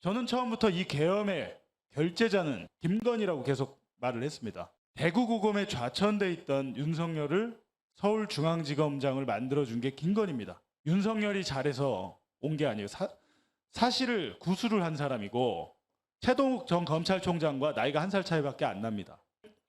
저는 처음부터 이 계엄의 결재자는 김건희라고 계속 말을 했습니다. 대구고검에 좌천돼 있던 윤석열을 서울중앙지검장을 만들어준 게 김건희입니다. 윤석열이 잘해서 온 게 아니에요. 사실을 구술을 한 사람이고 최동욱 전 검찰총장과 나이가 1살 차이밖에 안 납니다.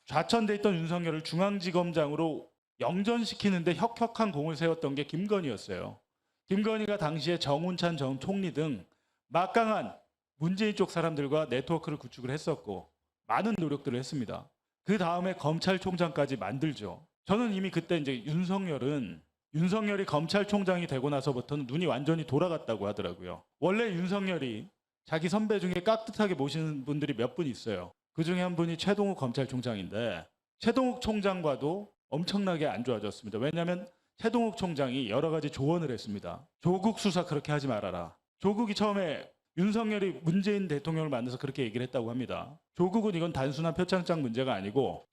좌천돼 있던 윤석열을 중앙지검장으로 영전시키는데 혁혁한 공을 세웠던 게 김건희였어요. 김건희가 당시에 정운찬 전 총리 등 막강한 문재인 쪽 사람들과 네트워크를 구축을 했었고 많은 노력들을 했습니다. 그 다음에 검찰총장까지 만들죠. 저는 이미 그때 이제 윤석열이 검찰총장이 되고 나서부터는 눈이 완전히 돌아갔다고 하더라고요. 원래 윤석열이 자기 선배 중에 깍듯하게 모시는 분들이 몇 분 있어요. 그 중에 한 분이 최동욱 검찰총장인데 최동욱 총장과도 엄청나게 안 좋아졌습니다. 왜냐하면 최동욱 총장이 여러 가지 조언을 했습니다. 조국 수사 그렇게 하지 말아라. 조국이 처음에 윤석열이 문재인 대통령을 만나서 그렇게 얘기를 했다고 합니다. 조국은 이건 단순한 표창장 문제가 아니고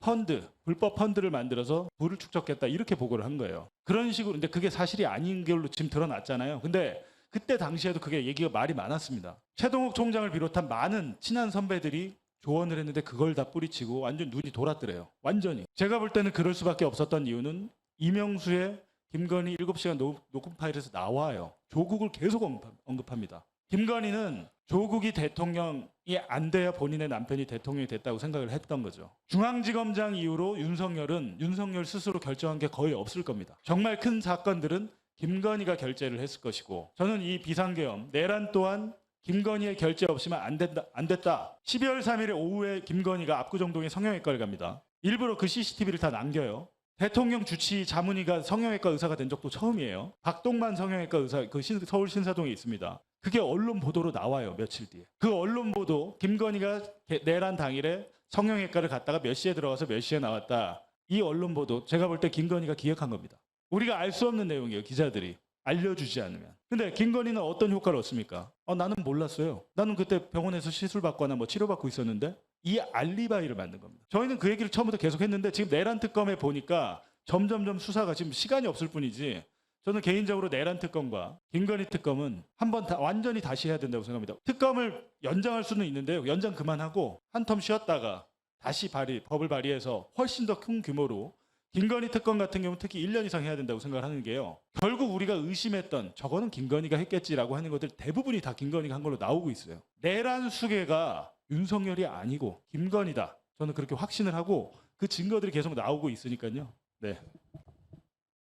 불법 펀드를 만들어서 부를 축적했다 이렇게 보고를 한 거예요. 그런 식으로 근데 그게 사실이 아닌 걸로 지금 드러났잖아요. 근데 그때 당시에도 그게 얘기가 말이 많았습니다. 최동욱 총장을 비롯한 많은 친한 선배들이 조언을 했는데 그걸 다 뿌리치고 완전 눈이 돌았더래요. 완전히. 제가 볼 때는 그럴 수밖에 없었던 이유는 이명수의 김건희 7시간 녹음 파일에서 나와요. 조국을 계속 언급합니다. 김건희는 조국이 대통령이 안 돼야 본인의 남편이 대통령이 됐다고 생각을 했던 거죠. 중앙지검장 이후로 윤석열 스스로 결정한 게 거의 없을 겁니다. 정말 큰 사건들은 김건희가 결재를 했을 것이고 저는 이 비상계엄 내란 또한 김건희의 결재 없이만 안 됐다. 12월 3일에 오후에 김건희가 압구정동에 성형외과를 갑니다. 일부러 그 CCTV를 다 남겨요. 대통령 주치 자문위가 성형외과 의사가 된 적도 처음이에요. 박동만 성형외과 의사 서울 신사동에 있습니다. 그게 언론 보도로 나와요. 며칠 뒤에. 그 언론 보도 김건희가 내란 당일에 성형외과를 갔다가 몇 시에 들어가서 몇 시에 나왔다. 이 언론 보도 제가 볼 때 김건희가 기획한 겁니다. 우리가 알 수 없는 내용이에요. 기자들이 알려주지 않으면. 근데 김건희는 어떤 효과를 얻습니까? 나는 몰랐어요. 나는 그때 병원에서 시술받거나 치료받고 있었는데 이 알리바이를 만든 겁니다. 저희는 그 얘기를 처음부터 계속 했는데 지금 내란 특검에 보니까 점점점 수사가 지금 시간이 없을 뿐이지 저는 개인적으로 내란 특검과 김건희 특검은 한번 완전히 다시 해야 된다고 생각합니다. 특검을 연장할 수는 있는데요. 연장 그만하고 한 텀 쉬었다가 다시 법을 발의해서 훨씬 더 큰 규모로 김건희 특검 같은 경우는 특히 1년 이상 해야 된다고 생각을 하는 게요. 결국 우리가 의심했던 저거는 김건희가 했겠지라고 하는 것들 대부분이 다 김건희가 한 걸로 나오고 있어요. 내란 수괴가 윤석열이 아니고 김건희다. 저는 그렇게 확신을 하고 그 증거들이 계속 나오고 있으니까요. 네.